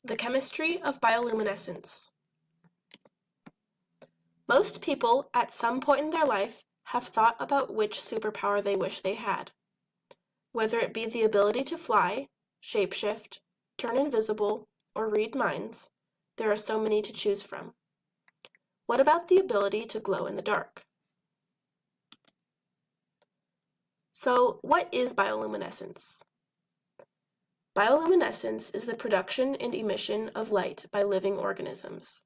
The Chemistry of Bioluminescence. Most people, at some point in their life, have thought about which superpower they wish they had. Whether it be the ability to fly, shapeshift, turn invisible, or read minds, there are so many to choose from. What about the ability to glow in the dark? So, what is bioluminescence? Bioluminescence is the production and emission of light by living organisms.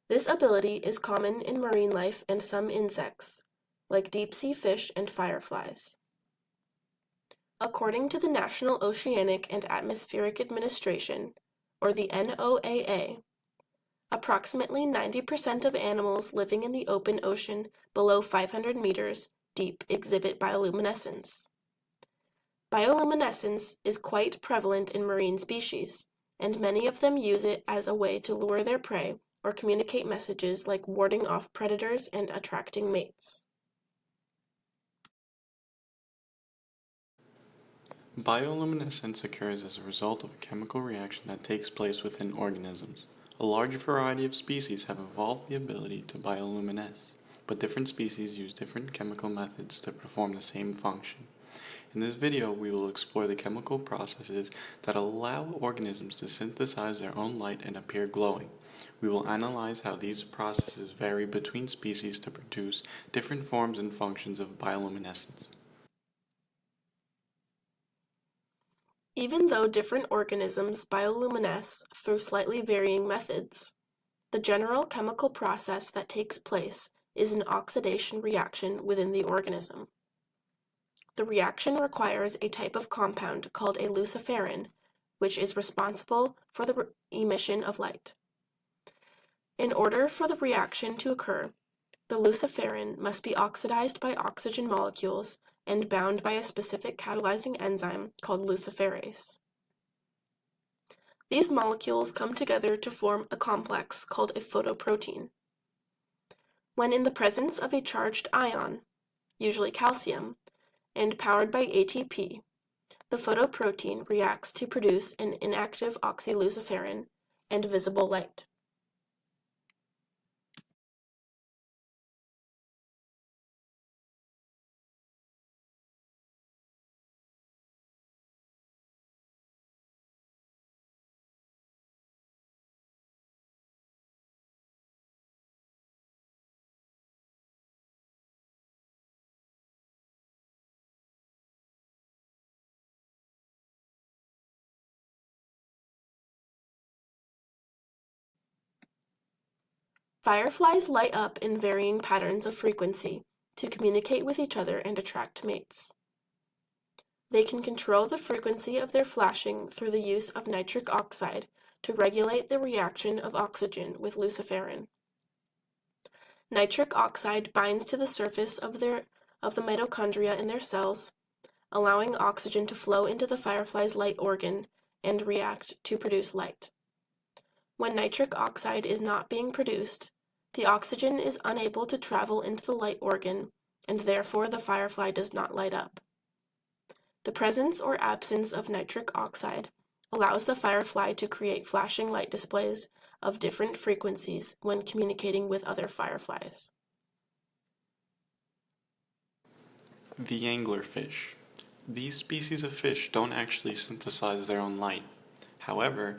This ability is common in marine life and some insects, like deep-sea fish and fireflies. According to the National Oceanic and Atmospheric Administration, or the NOAA, approximately 90% of animals living in the open ocean below 500 meters deep exhibit bioluminescence. Bioluminescence is quite prevalent in marine species, and many of them use it as a way to lure their prey or communicate messages like warding off predators and attracting mates. Bioluminescence occurs as a result of a chemical reaction that takes place within organisms. A large variety of species have evolved the ability to bioluminesce, but different species use different chemical methods to perform the same function. In this video, we will explore the chemical processes that allow organisms to synthesize their own light and appear glowing. We will analyze how these processes vary between species to produce different forms and functions of bioluminescence. Even though different organisms bioluminesce through slightly varying methods, the general chemical process that takes place is an oxidation reaction within the organism. The reaction requires a type of compound called a luciferin, which is responsible for the emission of light. In order for the reaction to occur, the luciferin must be oxidized by oxygen molecules and bound by a specific catalyzing enzyme called luciferase. These molecules come together to form a complex called a photoprotein. When in the presence of a charged ion, usually calcium, and powered by ATP, the photoprotein reacts to produce an inactive oxyluciferin and visible light. Fireflies light up in varying patterns of frequency to communicate with each other and attract mates. They can control the frequency of their flashing through the use of nitric oxide to regulate the reaction of oxygen with luciferin. Nitric oxide binds to the surface of the mitochondria in their cells, allowing oxygen to flow into the firefly's light organ and react to produce light. When nitric oxide is not being produced, the oxygen is unable to travel into the light organ, and therefore the firefly does not light up. The presence or absence of nitric oxide allows the firefly to create flashing light displays of different frequencies when communicating with other fireflies. The anglerfish. These species of fish don't actually synthesize their own light. However,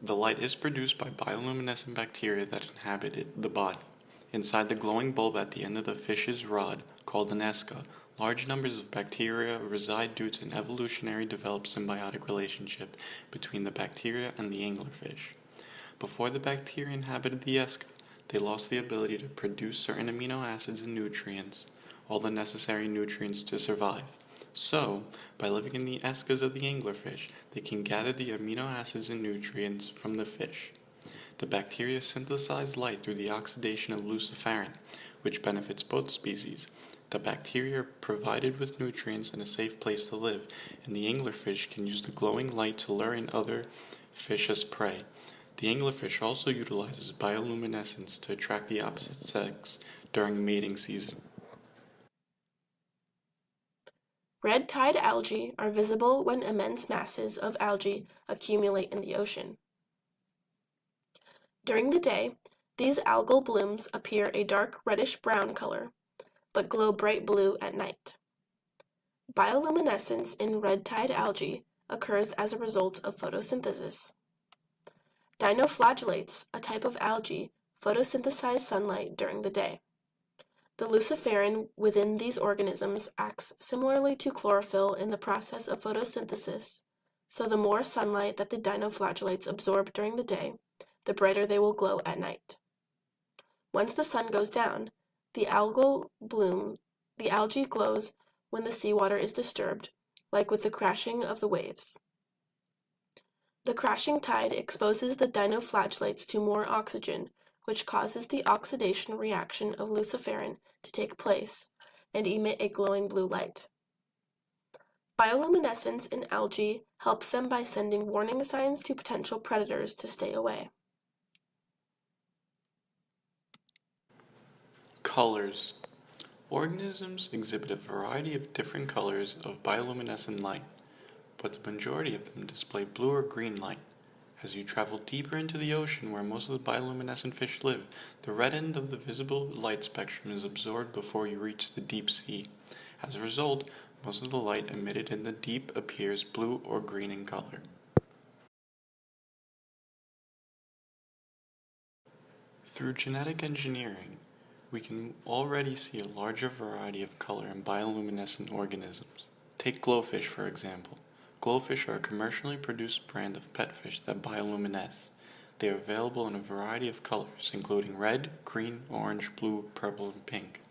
the light is produced by bioluminescent bacteria that inhabit the body. Inside the glowing bulb at the end of the fish's rod, called an esca, large numbers of bacteria reside due to an evolutionary developed symbiotic relationship between the bacteria and the anglerfish. Before the bacteria inhabited the esca, they lost the ability to produce certain amino acids and nutrients, all the necessary nutrients to survive. So, by living in the escas of the anglerfish, they can gather the amino acids and nutrients from the fish. The bacteria synthesize light through the oxidation of luciferin, which benefits both species. The bacteria are provided with nutrients and a safe place to live, and the anglerfish can use the glowing light to lure in other fish as prey. The anglerfish also utilizes bioluminescence to attract the opposite sex during mating season. Red tide algae are visible when immense masses of algae accumulate in the ocean. During the day, these algal blooms appear a dark reddish-brown color, but glow bright blue at night. Bioluminescence in red tide algae occurs as a result of photosynthesis. Dinoflagellates, a type of algae, photosynthesize sunlight during the day. The luciferin within these organisms acts similarly to chlorophyll in the process of photosynthesis, so the more sunlight that the dinoflagellates absorb during the day, the brighter they will glow at night. Once the sun goes down, the algal the algae glows when the seawater is disturbed, like with the crashing of the waves. The crashing tide exposes the dinoflagellates to more oxygen, which causes the oxidation reaction of luciferin to take place and emit a glowing blue light. Bioluminescence in algae helps them by sending warning signs to potential predators to stay away. Colors. Organisms exhibit a variety of different colors of bioluminescent light, but the majority of them display blue or green light. As you travel deeper into the ocean where most of the bioluminescent fish live, the red end of the visible light spectrum is absorbed before you reach the deep sea. As a result, most of the light emitted in the deep appears blue or green in color. Through genetic engineering, we can already see a larger variety of color in bioluminescent organisms. Take glowfish, for example. Glowfish are a commercially produced brand of pet fish that bioluminesce. They are available in a variety of colors, including red, green, orange, blue, purple, and pink.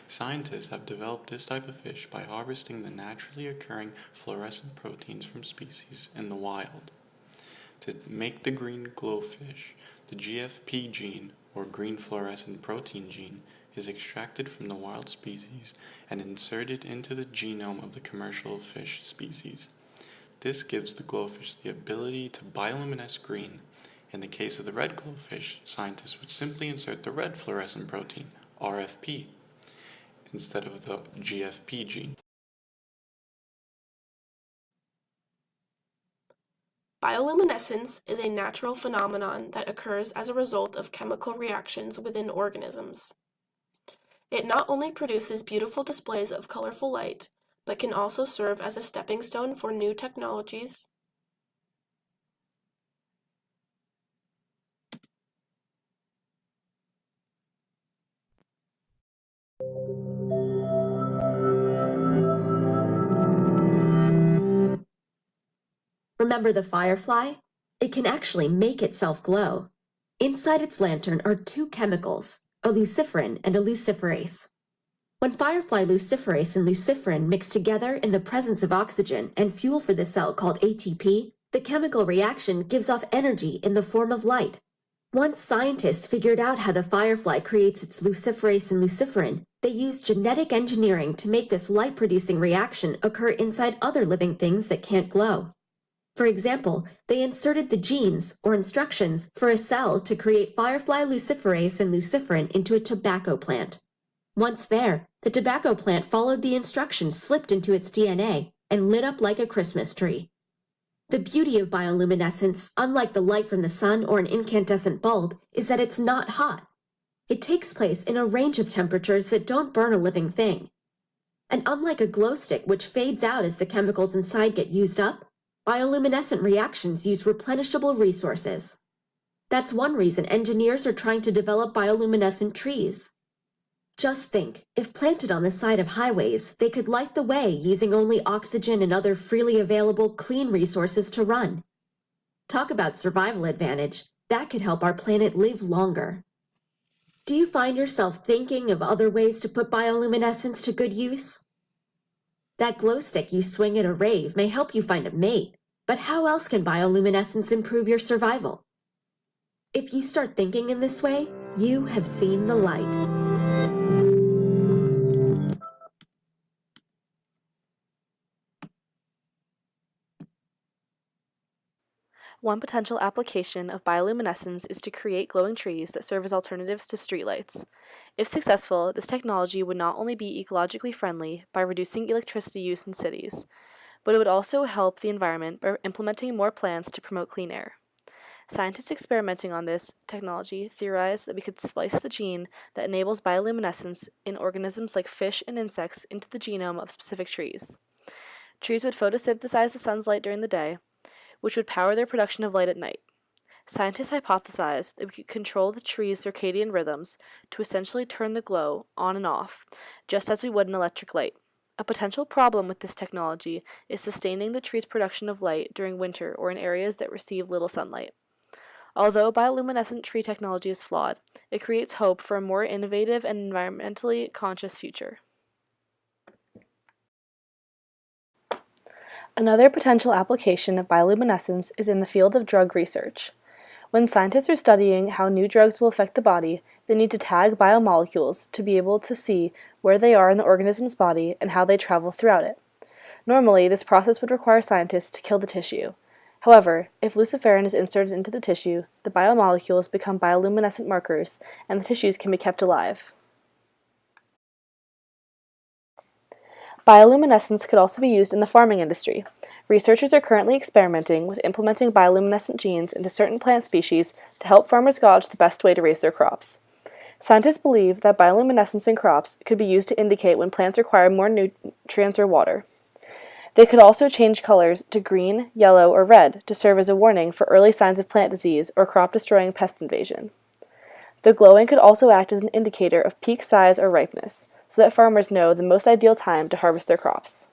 Scientists have developed this type of fish by harvesting the naturally occurring fluorescent proteins from species in the wild. To make the green glowfish, the GFP gene, or green fluorescent protein gene, is extracted from the wild species and inserted into the genome of the commercial fish species. This gives the glowfish the ability to bioluminesce green. In the case of the red glowfish, scientists would simply insert the red fluorescent protein, RFP, instead of the GFP gene. Bioluminescence is a natural phenomenon that occurs as a result of chemical reactions within organisms. It not only produces beautiful displays of colorful light, but can also serve as a stepping stone for new technologies, Remember the firefly? It can actually make itself glow. Inside its lantern are two chemicals, a luciferin and a luciferase. When firefly luciferase and luciferin mix together in the presence of oxygen and fuel for the cell called ATP, the chemical reaction gives off energy in the form of light. Once scientists figured out how the firefly creates its luciferase and luciferin, they used genetic engineering to make this light-producing reaction occur inside other living things that can't glow. For example, they inserted the genes, or instructions, for a cell to create firefly luciferase and luciferin into a tobacco plant. Once there, the tobacco plant followed the instructions slipped into its DNA and lit up like a Christmas tree. The beauty of bioluminescence, unlike the light from the sun or an incandescent bulb, is that it's not hot. It takes place in a range of temperatures that don't burn a living thing. And unlike a glow stick which fades out as the chemicals inside get used up, bioluminescent reactions use replenishable resources. That's one reason engineers are trying to develop bioluminescent trees. Just think, if planted on the side of highways, they could light the way using only oxygen and other freely available clean resources to run. Talk about survival advantage, that could help our planet live longer. Do you find yourself thinking of other ways to put bioluminescence to good use? That glow stick you swing at a rave may help you find a mate, but how else can bioluminescence improve your survival? If you start thinking in this way, you have seen the light. One potential application of bioluminescence is to create glowing trees that serve as alternatives to streetlights. If successful, this technology would not only be ecologically friendly by reducing electricity use in cities, but it would also help the environment by implementing more plans to promote clean air. Scientists experimenting on this technology theorized that we could splice the gene that enables bioluminescence in organisms like fish and insects into the genome of specific trees. Trees would photosynthesize the sun's light during the day, which would power their production of light at night. Scientists hypothesized that we could control the tree's circadian rhythms to essentially turn the glow on and off, just as we would an electric light. A potential problem with this technology is sustaining the tree's production of light during winter or in areas that receive little sunlight. Although bioluminescent tree technology is flawed, it creates hope for a more innovative and environmentally conscious future. Another potential application of bioluminescence is in the field of drug research. When scientists are studying how new drugs will affect the body, they need to tag biomolecules to be able to see where they are in the organism's body and how they travel throughout it. Normally, this process would require scientists to kill the tissue. However, if luciferin is inserted into the tissue, the biomolecules become bioluminescent markers, and the tissues can be kept alive. Bioluminescence could also be used in the farming industry. Researchers are currently experimenting with implementing bioluminescent genes into certain plant species to help farmers gauge the best way to raise their crops. Scientists believe that bioluminescence in crops could be used to indicate when plants require more nutrients or water. They could also change colors to green, yellow, or red to serve as a warning for early signs of plant disease or crop-destroying pest invasion. The glowing could also act as an indicator of peak size or ripeness, so that farmers know the most ideal time to harvest their crops.